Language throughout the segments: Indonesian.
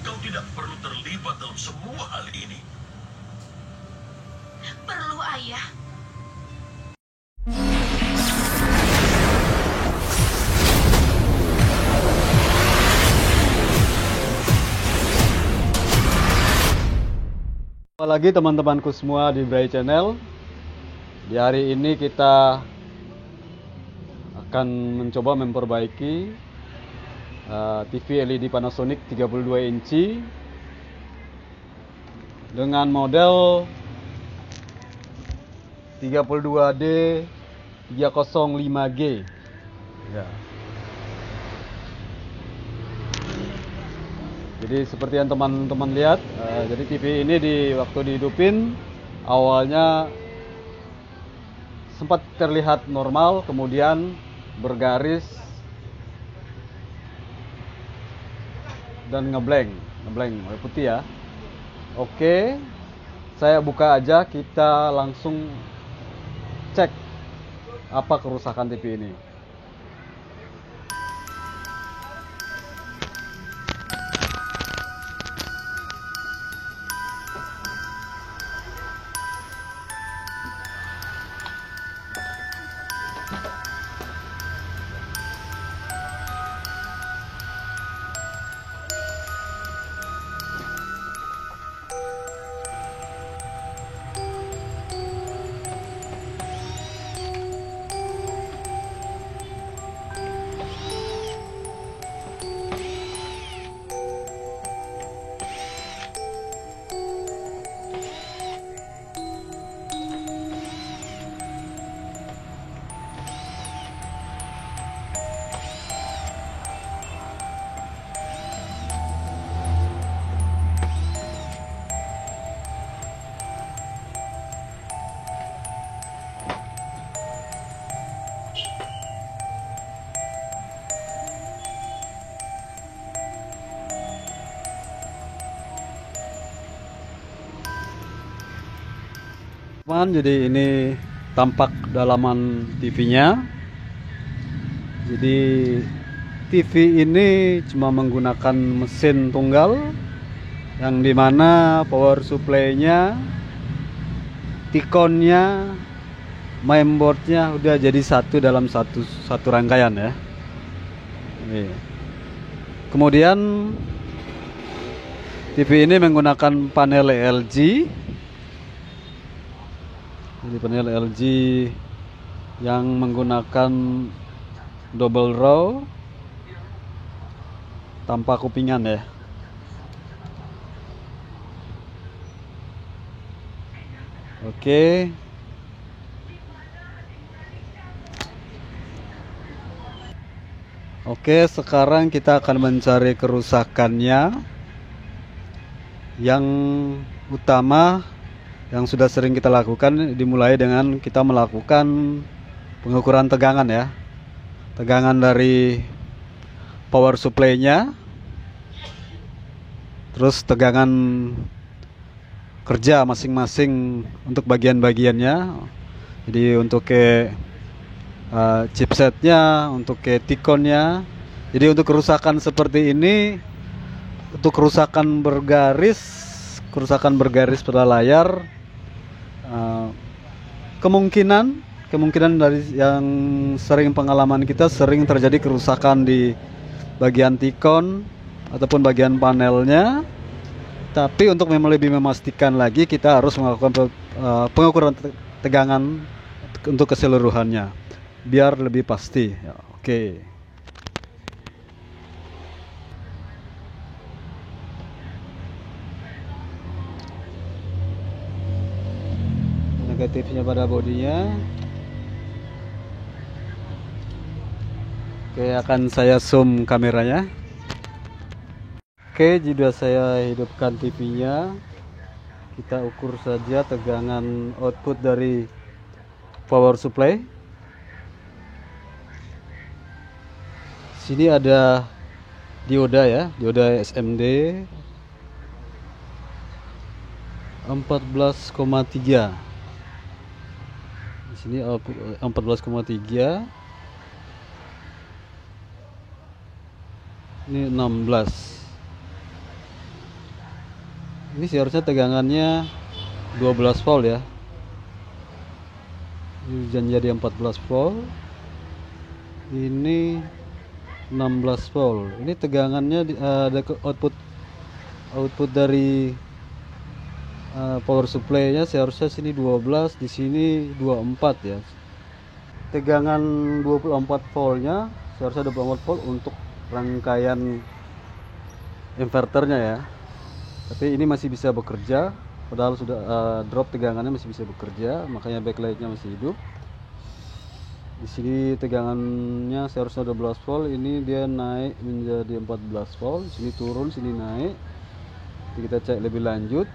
Kau tidak perlu terlibat dalam semua hal ini. Perlu, Ayah. Jumpa lagi teman-temanku semua di Bray Channel. Di hari ini kita akan mencoba memperbaiki TV LED Panasonic 32 inci dengan model 32D 305G ya. Jadi seperti yang teman-teman lihat, jadi TV ini waktu dihidupin awalnya sempat terlihat normal, kemudian bergaris dan ngeblank warna putih ya. Oke, saya buka aja, kita langsung cek apa kerusakan TV ini. Jadi ini tampak dalaman TV-nya. Jadi TV ini cuma menggunakan mesin tunggal, yang dimana power supply-nya, T-Con-nya, mainboard-nya udah jadi satu dalam satu rangkaian ya. Kemudian TV ini menggunakan panel LG. Jadi panel LG yang menggunakan double row tanpa kupingan ya. Oke. Oke, sekarang kita akan mencari kerusakannya. Yang utama yang sudah sering kita lakukan dimulai dengan kita melakukan pengukuran tegangan ya. Tegangan dari power supply-nya, terus tegangan kerja masing-masing untuk bagian-bagiannya. Jadi untuk chipsetnya, untuk T-Con-nya. Jadi untuk kerusakan seperti ini, untuk kerusakan bergaris pada layar, kemungkinan dari yang sering pengalaman kita sering terjadi kerusakan di bagian T-Con ataupun bagian panelnya. Tapi untuk lebih memastikan lagi, kita harus melakukan pengukuran tegangan untuk keseluruhannya biar lebih pasti ya. Oke. Negatifnya pada bodinya. Oke, akan saya zoom kameranya. Oke, jika saya hidupkan TV-nya, kita ukur saja tegangan output dari power supply. Sini ada dioda ya, dioda SMD 14,3. Di sini 14,3. Ini 16. Ini seharusnya tegangannya 12 volt ya. Ini jadi 14 volt. Ini 16 volt. Ini tegangannya ada ke output dari power supply-nya seharusnya sini 12, di sini 24 ya. Tegangan 24 voltnya seharusnya 24 volt untuk rangkaian inverternya ya. Tapi ini masih bisa bekerja, padahal sudah drop tegangannya masih bisa bekerja, makanya backlight-nya masih hidup. Di sini tegangannya seharusnya 12 volt, ini dia naik menjadi 14 volt, sini turun, sini naik. Nanti kita cek lebih lanjut.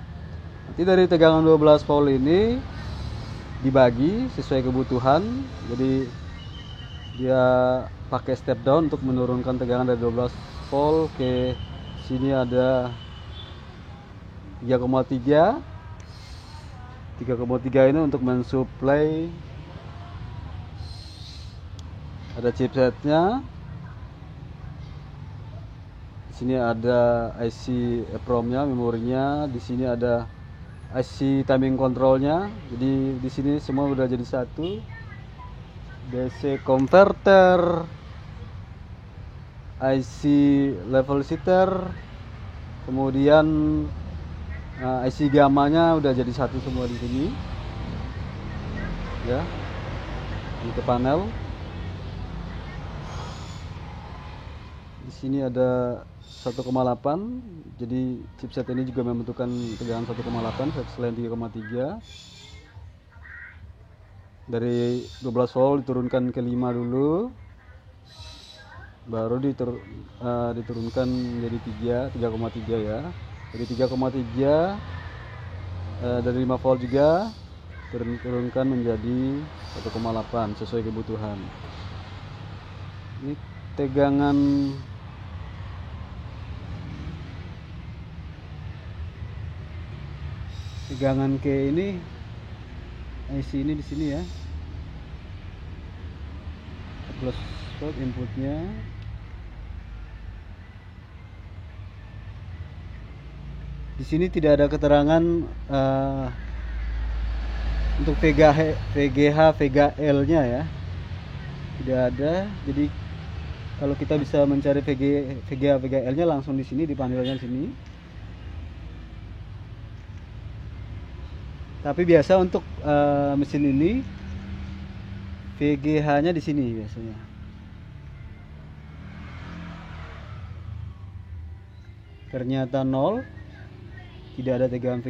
Nanti dari tegangan 12 volt ini dibagi sesuai kebutuhan. Jadi dia pakai step down untuk menurunkan tegangan dari 12 volt ke sini ada 3,3. 3,3 ini untuk mensuplai, ada chipsetnya. Di sini ada IC EEPROM-nya, memorinya. Di sini ada IC timing controlnya. Jadi di sini semua udah jadi satu. DC converter, IC level setter, kemudian IC gamanya udah jadi satu semua di sini. Ya, ini ke panel. Di sini ada 1,8. Jadi chipset ini juga membutuhkan tegangan 1,8 selain 3,3. Dari 12 volt diturunkan ke 5 dulu, baru diturunkan menjadi 3,3 ya. Jadi 3,3 dari 5 volt juga turunkan menjadi 1,8 sesuai kebutuhan. Ini tegangan ke ini IC ini di sini ya. 14 volt inputnya. Di sini tidak ada keterangan untuk VGH, VGL-nya ya. Tidak ada. Jadi kalau kita bisa mencari VGH, VGL-nya langsung di sini di panelnya sini. Tapi biasa untuk mesin ini VGH-nya di sini biasanya. Ternyata 0, tidak ada tegangan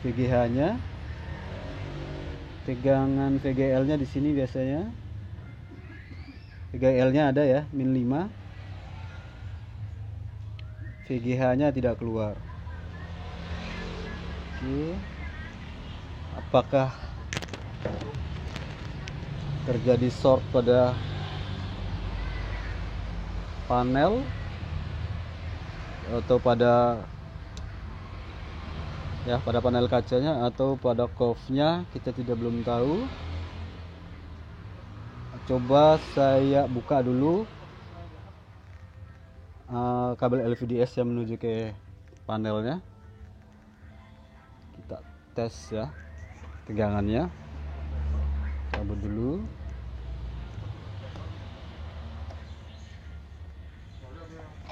VGH-nya. Tegangan VGL-nya di sini biasanya. VGL-nya ada ya, min 5. VGH-nya tidak keluar. Oke. Apakah terjadi short pada panel atau pada panel kacanya atau pada COF-nya, kita belum tahu. Coba saya buka dulu kabel LVDS yang menuju ke panelnya. Kita tes ya tegangannya. Cabut dulu.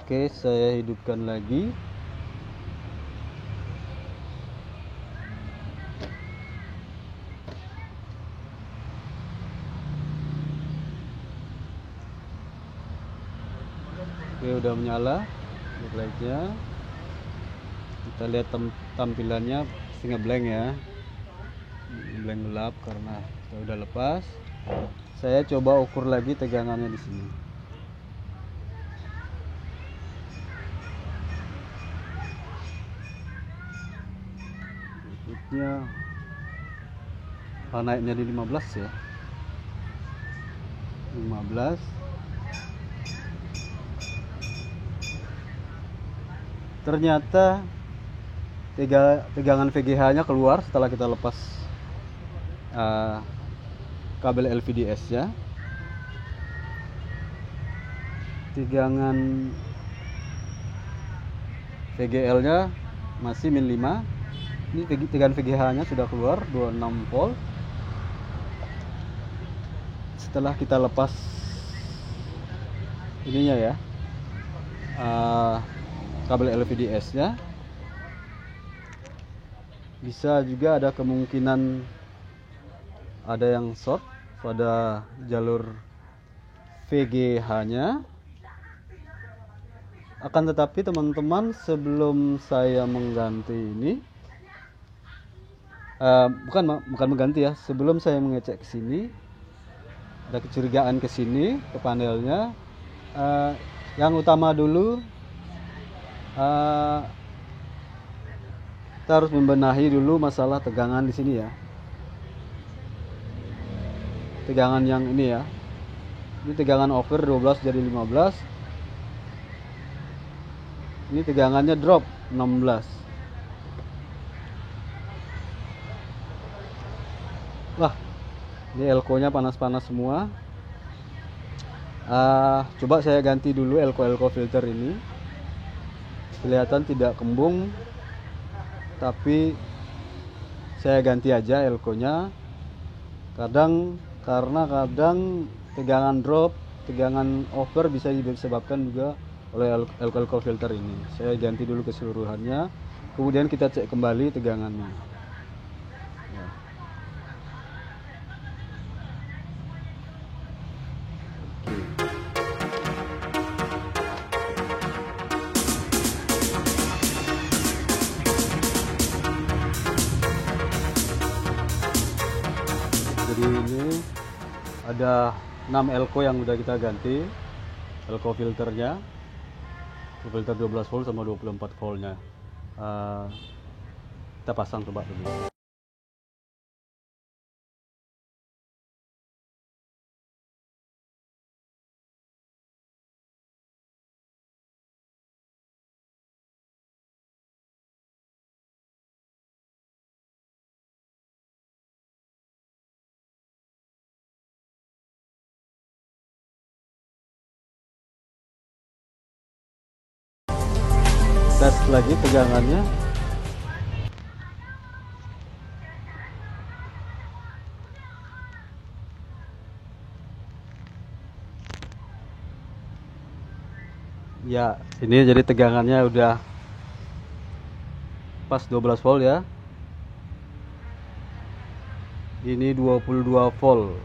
Oke, saya hidupkan lagi. Oke, udah menyala backlightnya. Kita lihat tampilannya pasti ngeblank ya, blank gelap karena kita udah lepas. Saya coba ukur lagi tegangannya di sini. Berikutnya naiknya di 15 ya, 15. Ternyata tegangan VGH-nya keluar setelah kita lepas kabel LVDS-nya. Tegangan VGL nya masih min 5. Ini tegangan VGH nya sudah keluar 26 volt. Setelah kita lepas ininya ya, kabel LVDS nya, bisa juga ada kemungkinan ada yang short pada jalur VGH nya. Akan tetapi teman-teman, sebelum saya mengganti ini, bukan mengganti ya, sebelum saya mengecek ke sini, ada kecurigaan ke sini ke panelnya. Yang utama dulu, kita harus membenahi dulu masalah tegangan di sini ya. Tegangan yang ini ya, ini tegangan over 12 jadi 15. Ini tegangannya drop 16. Wah, ini elko nya panas-panas semua. Coba saya ganti dulu elko filter ini. Kelihatan tidak kembung, tapi saya ganti aja elko nya. Karena kadang tegangan drop, tegangan over bisa disebabkan juga oleh elko filter ini. Saya ganti dulu keseluruhannya, kemudian kita cek kembali tegangannya ya. Jadi ini ada 6 elko yang udah kita ganti, elko filternya, filter 12 volt sama 24 voltnya. Kita pasang coba dulu. Tes lagi tegangannya. Ya, ini jadi tegangannya udah pas 12 volt ya. Ini 22 volt.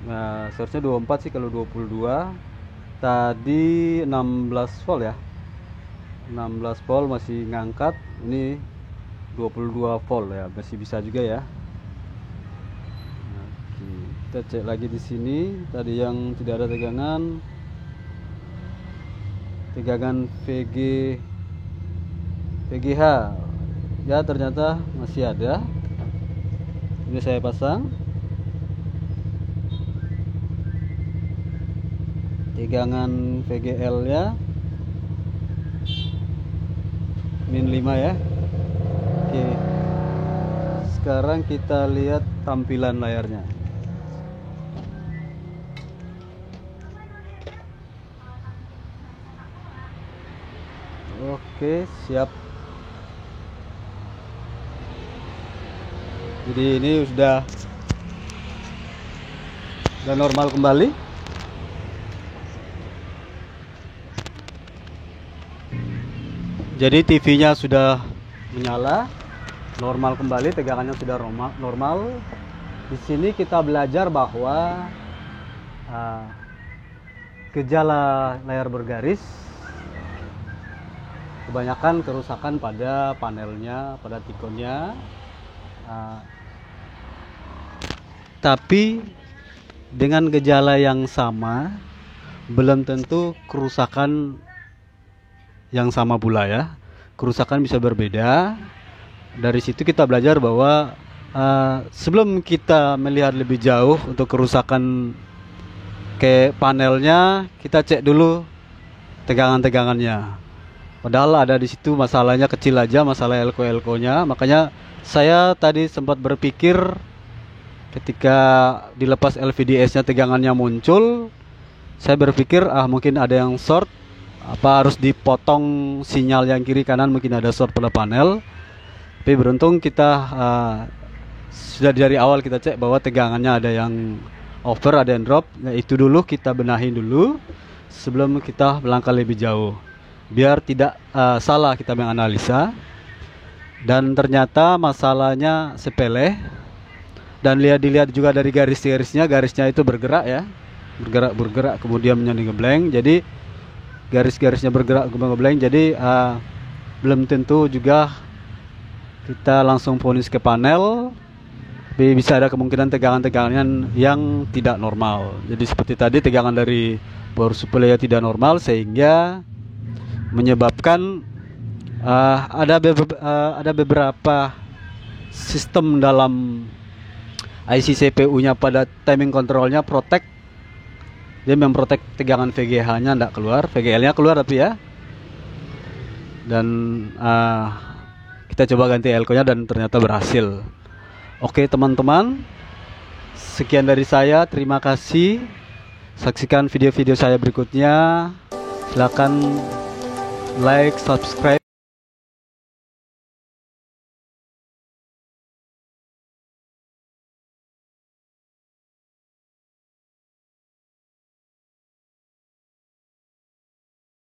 Nah, seharusnya 24 sih kalau 22. Tadi 16 volt ya. 16 volt masih ngangkat. Ini 22 volt ya, masih bisa juga ya. Oke, kita cek lagi di sini. Tadi yang tidak ada tegangan. Tegangan VGH ya, ternyata masih ada. Ini saya pasang. Tegangan VGL nya min 5 ya. Oke, sekarang kita lihat tampilan layarnya. Oke, siap. Jadi ini sudah normal kembali. Jadi TV-nya sudah menyala, normal kembali, tegangannya sudah normal. Di sini kita belajar bahwa gejala layar bergaris kebanyakan kerusakan pada panelnya, pada tikonnya. Tapi dengan gejala yang sama, belum tentu kerusakan yang sama pula ya. Kerusakan bisa berbeda. Dari situ kita belajar bahwa sebelum kita melihat lebih jauh untuk kerusakan ke panelnya, kita cek dulu tegangan-tegangannya. Padahal ada di situ masalahnya kecil aja, masalah elko-elkonya. Makanya saya tadi sempat berpikir ketika dilepas LVDS-nya tegangannya muncul, saya berpikir mungkin ada yang short harus dipotong sinyal yang kiri kanan, mungkin ada short pada panel. Tapi beruntung kita sudah dari awal kita cek bahwa tegangannya ada yang over, ada yang drop. Nah, itu dulu kita benahin dulu sebelum kita melangkah lebih jauh, biar tidak salah kita menganalisa. Dan ternyata masalahnya sepele, dan dilihat juga dari garisnya itu bergerak ya, bergerak kemudian menjadi ngeblank. Jadi garis-garisnya bergerak ngeblank, jadi belum tentu juga kita langsung vonis ke panel. Tapi bisa ada kemungkinan tegangan-tegangan yang tidak normal. Jadi seperti tadi, tegangan dari power supply tidak normal, sehingga menyebabkan ada beberapa sistem dalam IC CPU-nya pada timing control-nya protect. Dia memprotek tegangan VGH-nya tidak keluar, VGL-nya keluar tapi ya. Dan kita coba ganti elko-nya dan ternyata berhasil. Oke teman-teman, sekian dari saya, terima kasih. Saksikan video-video saya berikutnya. Silakan like, subscribe